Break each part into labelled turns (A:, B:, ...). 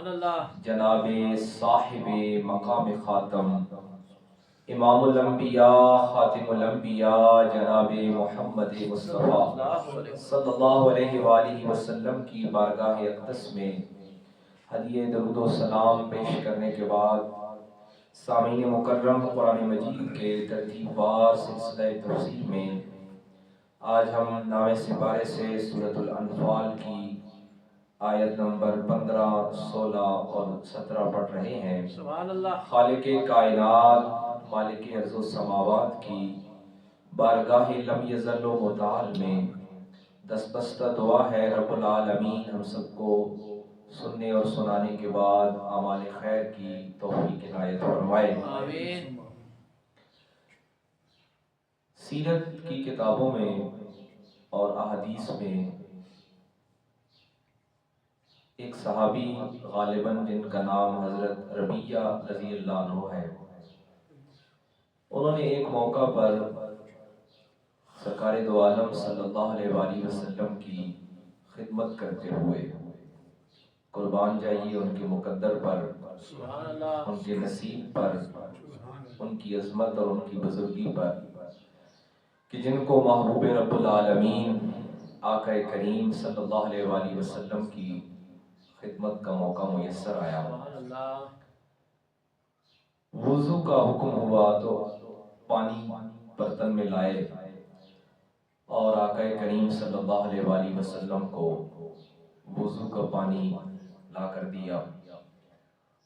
A: جناب صاحب مقام خاتم امام الانبیاء خاتم الانبیاء جناب محمد مصطفیٰ صلی اللہ علیہ وآلہ وسلم کی بارگاہ اقدس میں ہدیہ درود و سلام پیش کرنے کے بعد سامعین مکرم قرآن مجید کے ترتیب وار سلسلہ تفسیر میں آج ہم نام سپارے سے سورۃ الانفال کی آیت نمبر 15، 16 اور 17 پڑھ رہے ہیں۔
B: سبحان اللہ۔
A: خالق کائنات مالک ارض و سماوات کی بارگاہ لم یزل و متعال میں دستبستہ دعا ہے رب العالمین ہم سب کو سننے اور سنانے کے بعد اعمال خیر کی توفیق عنایت فرمائے،
B: آمین۔
A: سیرت کی کتابوں میں اور احادیث میں ایک صحابی غالباً جن کا نام حضرت ربیہ رضی اللہ عنہ ہے، انہوں نے ایک موقع پر سرکار دو عالم صلی اللہ علیہ وآلہ وسلم کی خدمت کرتے ہوئے قربان جائیے ان کے مقدر پر، ان کے نصیب پر، ان کی عظمت اور ان کی بزرگی پر کہ جن کو محبوب رب العالمین آقا کریم صلی اللہ علیہ وآلہ وسلم کی خدمت کا موقع میسر آیا۔ وضو کا حکم ہوا تو پانی برتن میں لائے اور آقا کریم صلی اللہ علیہ وآلہ وسلم کو وضو کا پانی لا کر دیا۔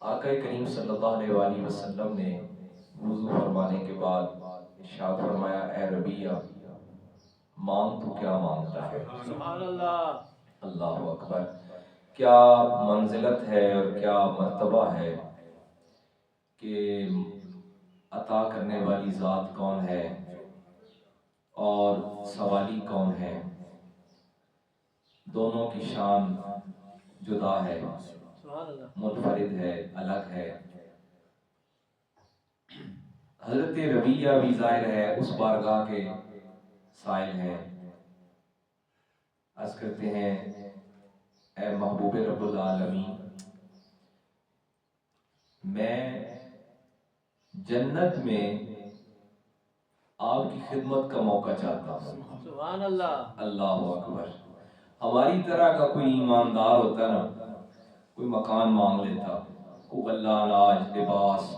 A: آقا کریم صلی اللہ علیہ وآلہ وسلم نے وضو فرمانے کے بعد ارشاد فرمایا، اے ربیہ مانگ تو کیا مانگتا ہے؟
B: سبحان اللہ۔
A: اللہ اکبر۔ کیا منزلت ہے اور کیا مرتبہ ہے کہ عطا کرنے والی ذات کون ہے اور سوالی کون ہے، دونوں کی شان جدا ہے، منفرد ہے، الگ ہے۔ حضرت ربیہ بھی ظاہر ہے اس بارگاہ کے سائل ہیں، عرض کرتے ہیں اے محبوب رب العالمین میں جنت میں آپ کی خدمت کا موقع چاہتا ہوں۔
B: سبحان اللہ۔
A: اللہ اکبر۔ ہماری طرح کا کوئی ایماندار ہوتا نا، کوئی مکان مانگ لیتا، کوئی غلہ اناج لباس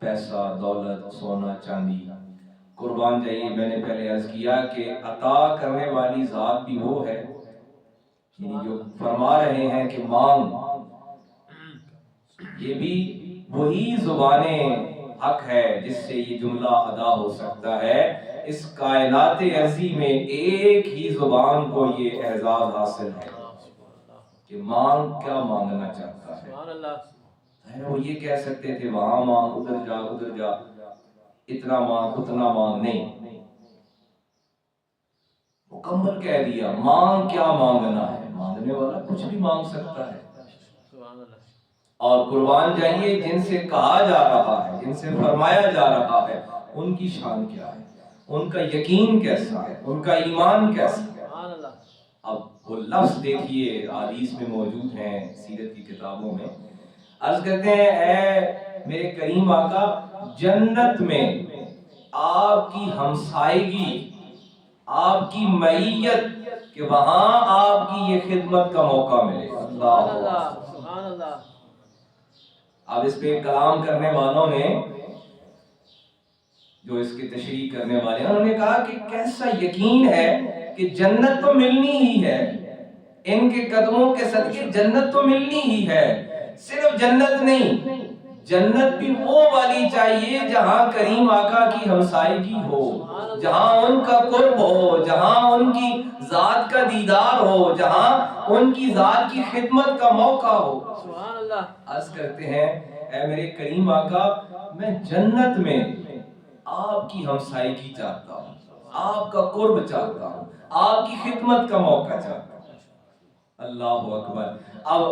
A: پیسہ دولت سونا چاندی، قربان جائیے میں نے پہلے عرض کیا کہ عطا کرنے والی ذات بھی وہ ہے، یعنی جو فرما رہے ہیں کہ مانگ، یہ بھی وہی زبان حق ہے جس سے یہ جملہ ادا ہو سکتا ہے۔ اس کائنات ارضی میں ایک ہی زبان کو یہ اعزاز حاصل ہے کہ مانگ کیا مانگنا چاہتا ہے۔ وہ یہ کہہ سکتے تھے وہاں مانگ، ادھر جا ادھر جا، اتنا مانگ اتنا مانگ، نہیں، مکمل کہہ دیا مانگ کیا مانگنا ہے۔ مانگنے والا کچھ بھی مانگ سکتا ہے، اور قربان جائیے جن سے کہا جا رہا ہے، جن سے فرمایا جا رہا ہے، ان کی شان کیا ہے، ان کا یقین کیسا ہے، ان کا ایمان کیسا ہے۔ اب وہ لفظ دیکھیے حدیث میں موجود ہیں، سیرت کی کتابوں میں، عرض کرتے ہیں اے میرے کریم آقا جنت میں آپ کی ہمسائیگی، آپ کی معیت، کہ وہاں آپ کی یہ خدمت کا موقع ملے۔ اللہ
B: سبحان اللہ۔
A: اب اس پہ کلام کرنے والوں نے، جو اس کی تشریح کرنے والے ہیں، انہوں نے کہا کہ کیسا یقین ہے کہ جنت تو ملنی ہی ہے، ان کے قدموں کے صدقے جنت تو ملنی ہی ہے۔ صرف جنت نہیں، جنت بھی وہ والی چاہیے جہاں کریم آقا کی ہمسائیگی ہو، جہاں ان کا قرب ہو، جہاں ان کی ذات کا دیدار ہو، جہاں ان کی ذات کی خدمت کا موقع ہو۔
B: سبحان اللہ۔
A: عرض کرتے ہیں اے میرے کریم آقا میں جنت میں آپ کی ہمسائیگی چاہتا ہوں، آپ کا قرب چاہتا ہوں، آپ کی خدمت کا موقع چاہتا ہوں۔ اللہ اکبر۔ اب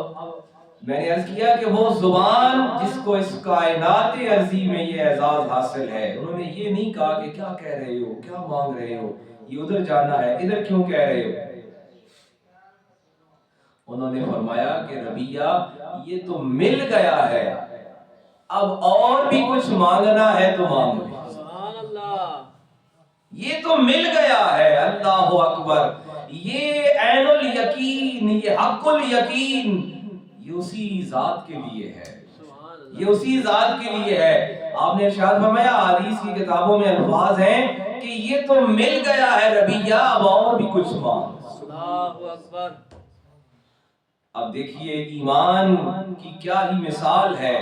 A: میں نے عرض کیا کہ وہ زبان جس کو اس کائنات ارضی میں یہ اعزاز حاصل ہے، انہوں نے یہ نہیں کہا کہ کیا کہہ رہے ہو، کیا مانگ رہے ہو، یہ ادھر جانا ہے، ادھر کیوں کہہ رہے ہو۔ انہوں نے فرمایا کہ ربیہ یہ تو مل گیا ہے، اب اور بھی کچھ مانگنا ہے تو مانگ لے۔
B: سبحان اللہ،
A: یہ تو مل گیا ہے، اللہ اکبر، یہ عین الیقین، یہ حق الیقین، یہ اسی ذات کے لیے ہے،
B: سبحان اللہ،
A: یہ اسی ذات کے لیے ہے۔ آپ نے ارشاد فرمایا، حدیث کی کتابوں میں الفاظ ہیں کہ یہ تو مل گیا ہے ربیہ، اب اور بھی کچھ مانگ۔
B: اللہ اکبر۔
A: اب دیکھیے ایمان کی کیا ہی مثال ہے،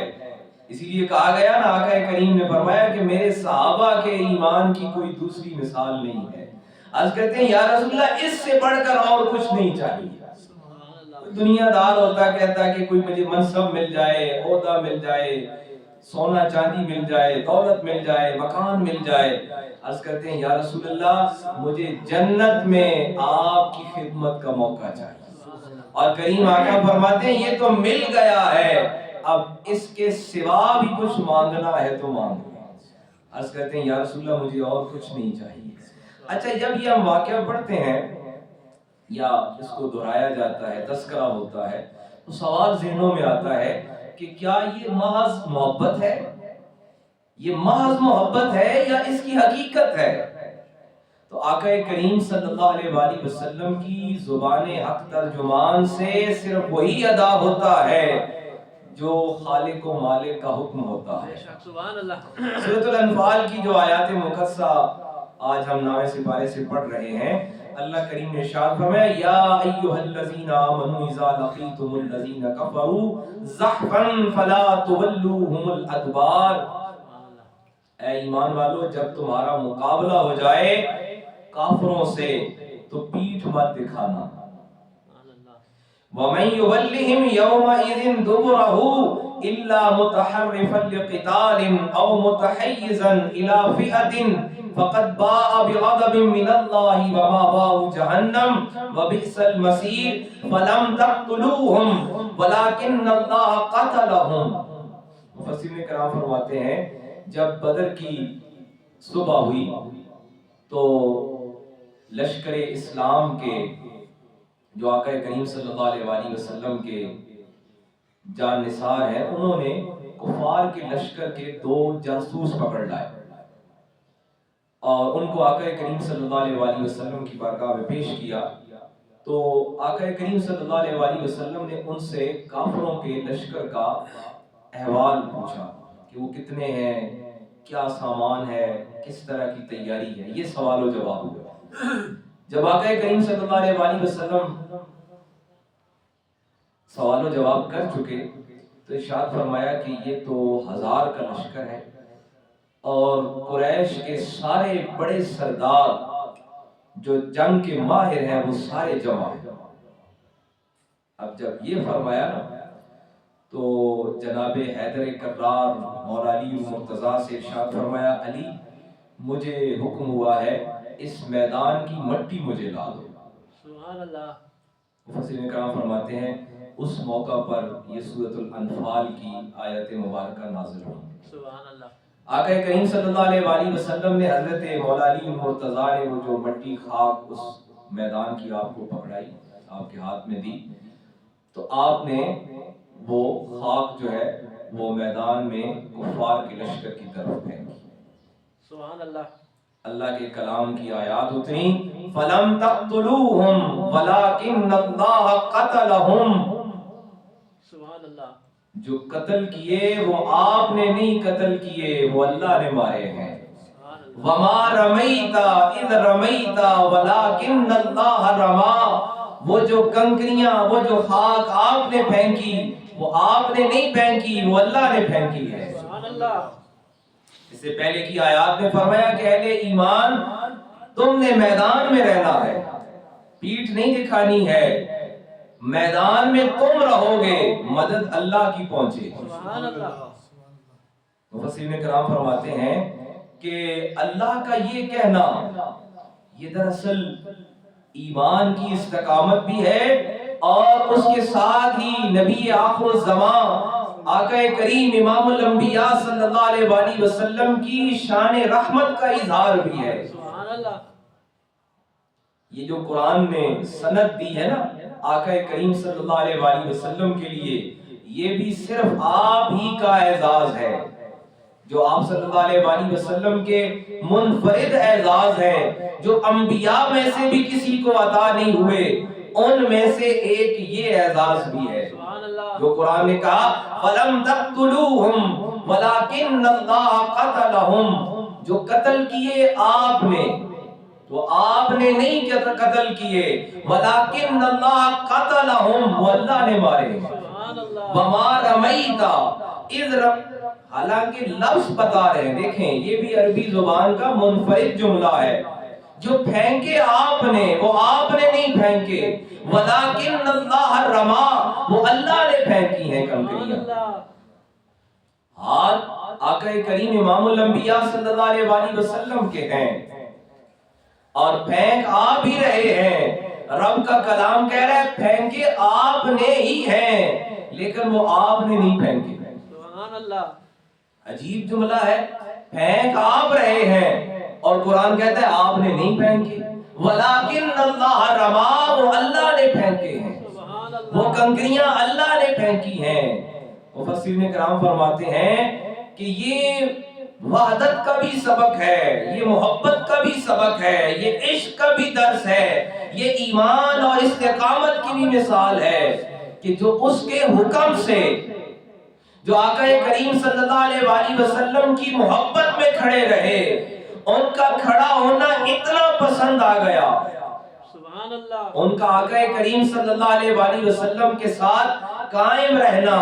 A: اسی لیے کہا گیا نا، آقا کریم نے فرمایا کہ میرے صحابہ کے ایمان کی کوئی دوسری مثال نہیں ہے۔ عرض کرتے ہیں یا رسول اللہ اس سے بڑھ کر اور کچھ نہیں چاہیے۔ دنیا دار ہوتا کہتا کہ کوئی مجھے منصب مل جائے، عہدہ مل جائے، سونا چاندی مل جائے، دولت مل جائے، مکان مل جائے۔ عرض کرتے ہیں یا رسول اللہ مجھے جنت میں آپ کی خدمت کا موقع چاہیے۔ اور کریم آقا فرماتے ہیں یہ تو مل گیا ہے، اب اس کے سوا بھی کچھ مانگنا ہے تو مانگو۔ عرض کرتے ہیں یا رسول اللہ مجھے اور کچھ نہیں چاہیے۔ اچھا جب یہ ہم واقعہ پڑھتے ہیں یا اس کو دہرایا جاتا ہے، تذکرہ ہوتا ہے، تو سوال ذہنوں میں آتا ہے کہ کیا یہ محض محبت ہے؟ یہ محض محبت ہے یا اس کی حقیقت ہے؟ تو آقا کریم صلی اللہ علیہ وآلہ وسلم کی زبان حق ترجمان سے صرف وہی ادا ہوتا ہے جو خالق و مالک کا حکم ہوتا ہے۔
B: سبحان اللہ۔
A: سورۃ الانفال کی جو آیات مقدسہ آج ہم نامے سپارے سے پڑھ رہے ہیں، اللہ کریم نے ارشاد فرمایا یا ایھا الذین آمنوا اذا لقیتم الذین کفروا زحفا فلا تولوهم الادبار۔ اے ایمان والو جب تمہارا مقابلہ ہو جائے کافروں سے تو پیٹھ مت دکھانا۔ وَمَن يُوَلِّهِمْ يَوْمَئِذٍ دُبُرَهُ إِلَّا مُتَحَرِّفًا لِقِتَالٍ أَوْ مُتَحَيِّزًا إِلَى فِئَةٍ فَقَدْ بَاءَ بِغَضَبٍ مِّنَ اللَّهِ وَمَأْوَاهُ جَهَنَّمُ وَبِئْسَ الْمَصِيرُ فَلَمْ تَقْتُلُوهُمْ وَلَكِنَّ اللَّهَ قَتَلَهُمْ۔ مفسرین کرام فرماتے ہیں جب بدر کی صبح ہوئی تو لشکر اسلام کے جو آقا کریم صلی اللہ علیہ وآلہ وسلم کے جان نثار ہیں، انہوں نے کفار کے لشکر کے 2 جاسوس پکڑ لائے اور ان کو آقا کریم صلی اللہ علیہ وآلہ وسلم کی بارگاہ میں پیش کیا۔ تو آقا کریم صلی اللہ علیہ وآلہ وسلم نے ان سے کافروں کے لشکر کا احوال پوچھا کہ وہ کتنے ہیں، کیا سامان ہے، کس طرح کی تیاری ہے، یہ سوال و جواب ہوا۔ جب آقا کریم صلی اللہ علیہ وآلہ وسلم سوال و جواب کر چکے تو ارشاد فرمایا کہ یہ تو 1000 کا لشکر ہے اور قریش کے سارے بڑے سردار جو جنگ کے ماہر ہیں وہ سارے جمع ہیں۔ اب جب یہ فرمایا نا تو جناب حیدر کرار مولا علی المرتضیٰ سے ارشاد فرمایا علی مجھے حکم ہوا ہے اس میدان کی مٹی مجھے لا دو۔
B: سبحان اللہ۔
A: مفسرین کرام فرماتے ہیں اس موقع پر یہ سورۃ الانفال کی آیت مبارکہ نازل ہوئی۔
B: سبحان اللہ۔
A: آقا کریم صلی اللہ علیہ وآلہ وسلم نے حضرت مولا علی المرتضیٰ نے وہ جو مٹی خاک اس میدان کی آپ کو پکڑائی، آپ کے ہاتھ میں دی، تو آپ نے وہ خاک جو ہے وہ میدان میں کفار کے لشکر کی طرف پھینکی۔
B: سبحان اللہ۔
A: اللہ کے کلام کی آیات اتری فَلَمْ تَقْتُلُوهُمْ وَلَكِنَّ اللَّهَ قَتَلَهُمْ۔
B: سبحان اللہ۔
A: جو قتل کیے وہ آپ نے نہیں قتل کیے، وہ اللہ نے مارے ہیں۔ وَمَا رَمَيْتَ إِذْ رَمَيْتَ وَلَكِنَّ اللَّهَ رَمَى۔ وہ جو کنکریاں، وہ جو خاک آپ نے پھینکی وہ آپ نے نہیں پھینکی، وہ اللہ نے پھینکی ہے۔
B: سبحان اللہ۔
A: اس سے پہلے کی آیات میں فرمایا کہ اہل ایمان تم نے میدان میں رہنا ہے، پیٹھ نہیں دکھانی ہے، میدان میں تم رہو گے، مدد اللہ کی پہنچے۔
B: سبحان اللہ۔
A: مفسرین کرام فرماتے ہیں کہ اللہ کا یہ کہنا یہ دراصل ایمان کی استقامت بھی ہے اور اس کے ساتھ ہی نبی آخر الزمان آقا کریم امام الانبیاء صلی اللہ علیہ وآلہ وسلم کی شان رحمت کا اظہار بھی ہے۔
B: سبحان اللہ۔
A: یہ جو قرآن نے سند دی ہے نا آقا کریم صلی اللہ علیہ وآلہ وسلم کے لیے، یہ بھی صرف آپ ہی کا اعزاز ہے، جو آپ صلی اللہ علیہ وآلہ وسلم کے منفرد اعزاز ہے، جو انبیاء میں سے بھی کسی کو عطا نہیں ہوئے، ان میں سے ایک یہ اعزاز بھی ہے جو قرآن نے کہا فَلَمْ تَقْتُلُوهُمْ وَلَكِنَّ اللَّهَ قَتَلَهُمْ، جو قتل کیے آپ نے، تو آپ نے نہیں قتل کیے، وَلَكِنَّ اللَّهَ قَتَلَهُمْ، وہ اللہ نے مارے، وَمَا رَمَيْتَ اِذْ رَمَيْتَ، حالانکہ لفظ بتا رہے ہیں، دیکھیں یہ بھی عربی زبان کا منفرد جملہ ہے، جو پھینکے آپ نے وہ آپ نے نہیں پھینکے، وَلَكِنَّ اللَّهَ رَمَا، وہ اللہ نے پھینکی ہیں کنکریاں۔ ہاتھ آقا کریم امام الانبیاء صلی اللہ علیہ وآلہ وسلم کے ہیں اور پھینک آپ ہی رہے ہیں، رب کا کلام کہہ رہا ہے پھینکے آپ نے ہی ہیں، لیکن وہ آپ نے نہیں پھینکے۔
B: سبحان اللہ،
A: عجیب جملہ ہے، پھینک آپ رہے ہیں اور قرآن کہتا ہے آپ نے نہیں پھینکے، وَلَكِنَّ اللَّهَ رَمَا، وہ اللہ نے پھینکے ہیں، وہ کنکریاں اللہ نے پھینکی ہیں۔ مفسرین کرام فرماتے ہیں کہ یہ وحدت کا بھی سبق ہے، یہ محبت کا بھی سبق ہے، یہ عشق کا بھی درس ہے، یہ ایمان اور استقامت کی بھی مثال ہے کہ جو اس کے حکم سے، جو آقا کریم صلی اللہ علیہ وآلہ وسلم کی محبت میں کھڑے رہے، ان کا کھڑا ہونا اتنا پسند آ گیا،
B: سبحان اللہ،
A: ان کا آقا کریم صلی اللہ علیہ وآلہ وسلم کے ساتھ قائم رہنا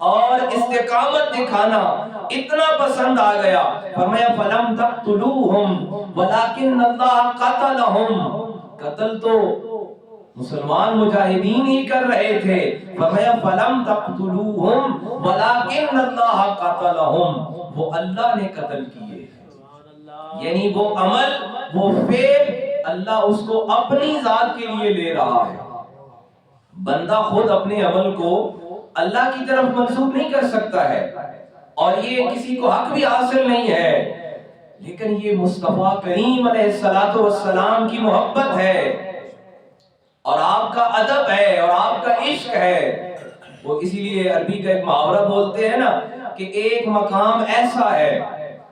A: اور استقامت دکھانا اتنا پسند آ گیا، فرمایا فَلَمْ تَقْتُلُوهُمْ وَلَكِنَّ اللَّهَ قَتَلَهُمْ، قتل تو مسلمان مجاہدین ہی کر رہے تھے، فرمایا فَلَمْ تَقْتُلُوهُمْ وَلَكِنَّ اللَّهَ قَتَلَهُمْ، وہ اللہ نے قتل کیے، یعنی وہ عمل، وہ فعل اللہ اس کو اپنی ذات کے لیے لے رہا ہے۔ بندہ خود اپنے عمل کو اللہ کی طرف منسوب نہیں کر سکتا ہے اور یہ کسی کو حق بھی حاصل نہیں ہے، لیکن یہ مصطفیٰ کریم علیہ السلام کی محبت ہے اور آپ کا ادب ہے اور آپ کا عشق ہے۔ وہ اسی لیے عربی کا ایک محاورہ بولتے ہیں نا کہ ایک مقام ایسا ہے،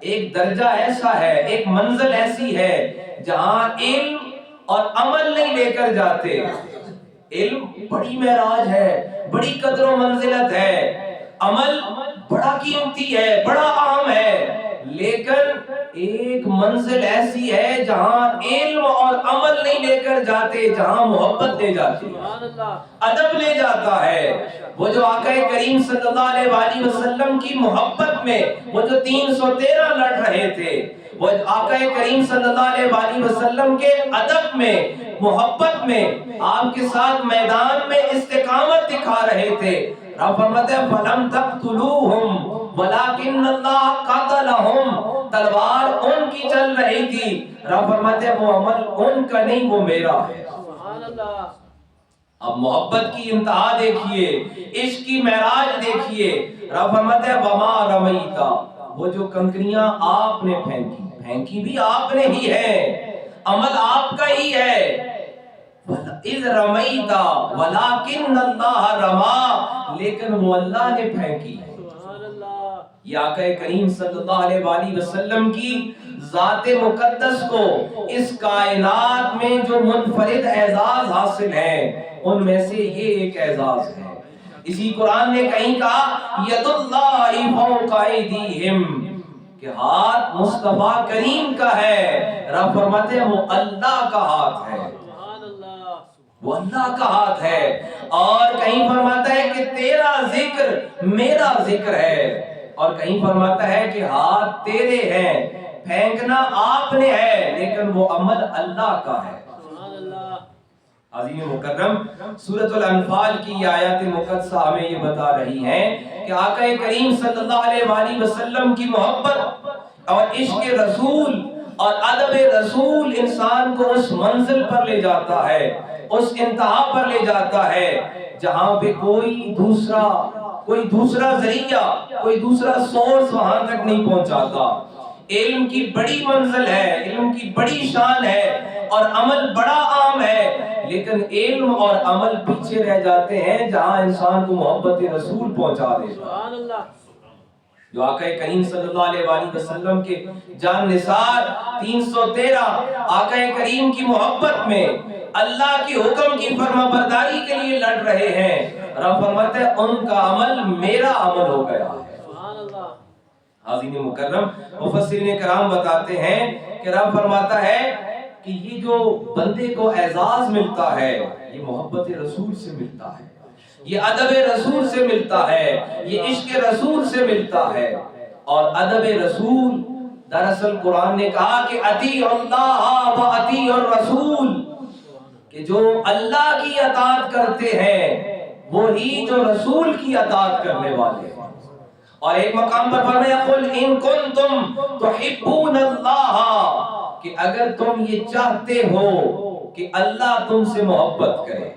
A: ایک درجہ ایسا ہے، ایک منزل ایسی ہے جہاں علم اور عمل نہیں لے کر جاتے۔ علم بڑی معراج ہے، بڑی قدر و منزلت ہے، عمل بڑا قیمتی ہے، بڑا اہم ہے، لیکن ایک منزل ایسی ہے جہاں علم اور عمل نہیں لے کر جاتے، جہاں محبت لے جاتی ہے، ادب لے جاتا ہے۔ وہ جو آقا کریم صلی اللہ علیہ وآلہ وسلم کی محبت میں وہ جو 313 لڑ رہے تھے، وہ آقا کریم صلی اللہ علیہ وآلہ وسلم کے ادب میں، محبت میں، آپ کے ساتھ میدان میں استقامت دکھا رہے تھے۔ رب فرماتے ہیں فَلَمْ تَقْتُلُوهُمْ وَلَكِنَّ اللَّهَ قَتَلَهُمْ، تلوار ان کی چل رہی تھی، رب فرماتے ہیں وہ عمل ان کا نہیں، وہ میرا ہے۔
B: سبحان اللہ،
A: اب محبت کی انتہا دیکھیے، عشق کی معراج دیکھیے، رب فرماتے ہیں وَمَا رَمَيْتَ، وہ جو کنکریاں آپ نے پھینکی، پھینکی بھی آپ نے ہی ہے، عمل آپ کا ہی ہے، اِذْ رَمَيْتَ وَلَكِنَّ اللَّهَ رَمَا، لیکن وہ اللہ نے پھینکی ہے۔
B: سبحان اللہ،
A: یہ آقا کریم صلی اللہ علیہ وآلہ وسلم کی ذات مقدس کو اس کائنات میں جو منفرد اعزاز حاصل ہے ان میں سے یہ ایک اعزاز ہے۔ اسی قرآن نے کہیں کہا ید اللہ فوق ایدیہم، کہ ہاتھ مصطفیٰ کریم کا ہے، رب فرماتے ہیں وہ اللہ کا ہاتھ ہے، وہ اللہ کا ہاتھ ہے، اور کہیں فرماتا ہے کہ تیرا ذکر میرا ذکر ہے، اور کہیں فرماتا ہے کہ ہاتھ تیرے ہیں، پھینکنا آپ نے ہے، لیکن وہ عمل اللہ کا ہے۔ عظیم مکرم سورۃ الانفال کی آیات مقدسہ ہمیں یہ بتا رہی ہیں کہ آقا کریم صلی اللہ علیہ وآلہ وسلم کی محبت اور عشق رسول اور ادب رسول انسان کو اس منزل پر لے جاتا ہے، اس انتہا پر لے جاتا ہے جہاں پہ کوئی دوسرا ذریعہ، کوئی دوسرا سورس وہاں تک نہیں پہنچاتا۔ علم کی بڑی منزل ہے، علم کی بڑی شان ہے، اور عمل بڑا عام ہے، لیکن علم اور عمل پیچھے رہ جاتے ہیں جہاں انسان کو محبت رسول پہنچا دیتا ہے۔
B: سبحان اللہ،
A: جو آقا کریم صلی اللہ علیہ وآلہ وسلم کے جان نثار 313 آقا کریم کی محبت میں اللہ کی حکم کی فرما برداری کے لیے لڑ رہے ہیں، رب فرماتا ہے ان کا عمل میرا عمل ہو گیا ہے۔
B: سبحان اللہ،
A: حاضرین مکرم، مفسرین کرام بتاتے ہیں کہ رب فرماتا ہے کہ یہ جو بندے کو اعزاز ملتا ہے یہ محبت رسول سے ملتا ہے، یہ ادب رسول سے ملتا ہے، یہ عشق رسول سے ملتا ہے۔ اور ادب رسول دراصل قرآن نے کہا کہ اطیعوا اللہ و اطیعوا الرسول، کہ جو اللہ کی اطاعت کرتے ہیں وہی جو رسول کی اطاعت کرنے والے ہیں۔ اور ایک مقام پر فرمایا قل ان کنتم تحبون اللہ، کہ اگر تم یہ چاہتے ہو کہ اللہ تم سے محبت کرے۔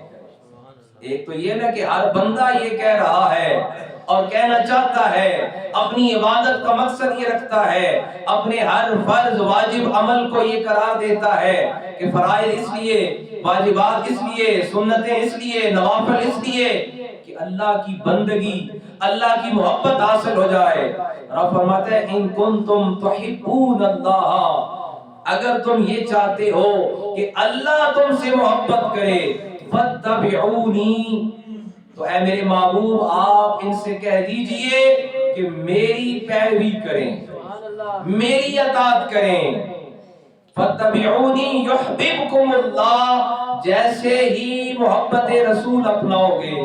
A: ایک تو یہ نا کہ ہر بندہ یہ کہہ رہا ہے اور کہنا چاہتا ہے، اپنی عبادت کا مقصد یہ رکھتا ہے، اپنے ہر فرض واجب عمل کو یہ قرار دیتا ہے کہ فرائض اس لیے، واجبات اس لیے، سنتیں اس لیے، نوافل اس لیے کہ اللہ کی بندگی، اللہ کی محبت حاصل ہو جائے۔ رب فرماتا ہے ان کنتم تحبون اللہ، اگر تم یہ چاہتے ہو کہ اللہ تم سے محبت کرے فاتبعونی، تو اے میرے محبوب آپ ان سے کہہ دیجئے کہ میری پیروی کریں،
B: سبحان اللہ،
A: میری اطاعت کریں۔ فاتبعونی یحببکم اللہ، جیسے ہی محبت رسول اپناؤ گے،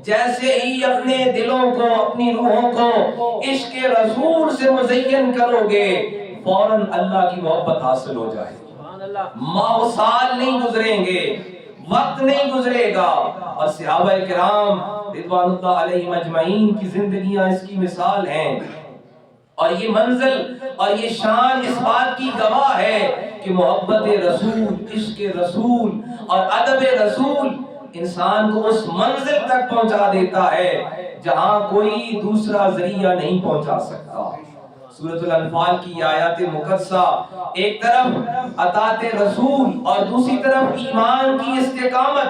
A: جیسے ہی اپنے دلوں کو، اپنی روحوں کو عشق رسول سے مزین کرو گے، فوراً اللہ کی محبت حاصل ہو جائے۔
B: سبحان اللہ،
A: ماہ و سال نہیں گزریں گے، وقت نہیں گزرے گا، اور صحابہ کرام رضوان اللہ علیہم اجمعین کی زندگیاں اس کی مثال ہیں۔ اور یہ منزل اور یہ شان اس بات کی گواہ ہے کہ محبت رسول، عشق رسول اور ادب رسول انسان کو اس منزل تک پہنچا دیتا ہے جہاں کوئی دوسرا ذریعہ نہیں پہنچا سکتا۔ سورۃ الانفال کی آیات مقدسہ ایک طرف اطاعت رسول اور دوسری طرف ایمان کی استقامت،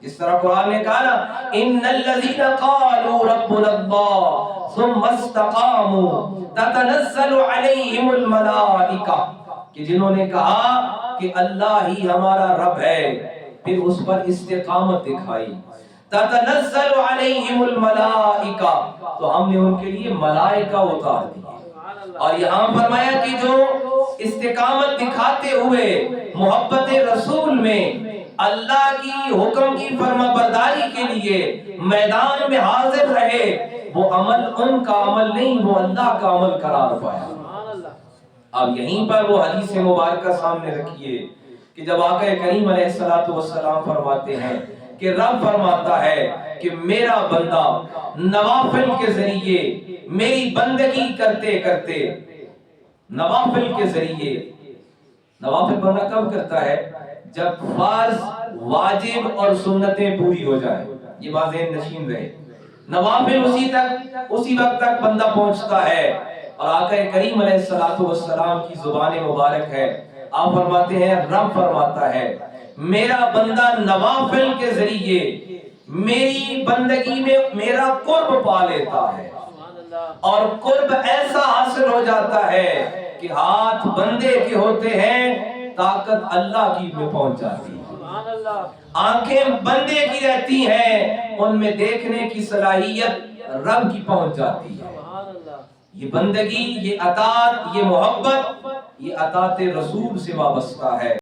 A: جس طرح قرآن نے کہا نا ان الذین قالوا ربنا اللہ ثم استقاموا تتنزل علیہم الملائکہ، کہ جنہوں نے کہا کہ اللہ ہی ہمارا رب ہے، پھر اس پر استقامت دکھائی، تتنزل علیہم الملائکہ، تو ہم نے ان کے لیے ملائکہ اتار دی۔ اور یہاں فرمایا کہ جو استقامت دکھاتے ہوئے محبت رسول میں اللہ کی حکم کی فرما برداری کے لیے میدان میں حاضر رہے، وہ عمل ان کا عمل نہیں، وہ اللہ کا عمل قرار پایا۔
B: سبحان اللہ،
A: اب یہیں پر وہ حدیث مبارکہ سامنے رکھیے کہ جب آقا کریم علیہ الصلوۃ والسلام فرماتے ہیں کہ رب فرماتا ہے کہ میرا بندہ نوافل کے ذریعے میری بندگی کرتے کرتے، نوافل کے ذریعے، نوافل بندہ کب کرتا ہے؟ جب فرض، واجب اور سنتیں پوری ہو جائیں، یہ بات ذہن نشین رہے۔ نوافل اسی وقت تک بندہ پہنچتا ہے، اور آقا کریم علیہ الصلوۃ والسلام کی زبان مبارک ہے، آپ فرماتے ہیں، رب فرماتا ہے میرا بندہ نوافل کے ذریعے میری بندگی میں میرا قرب پا لیتا ہے، اور قرب ایسا حاصل ہو جاتا ہے کہ ہاتھ بندے کے ہوتے ہیں، طاقت اللہ کی میں پہنچ جاتی ہے، آنکھیں بندے کی رہتی ہیں، ان میں دیکھنے کی صلاحیت رب کی پہنچ جاتی ہے۔ یہ بندگی، یہ اطاعت، یہ محبت، یہ اطاعت رسول سے وابستہ ہے۔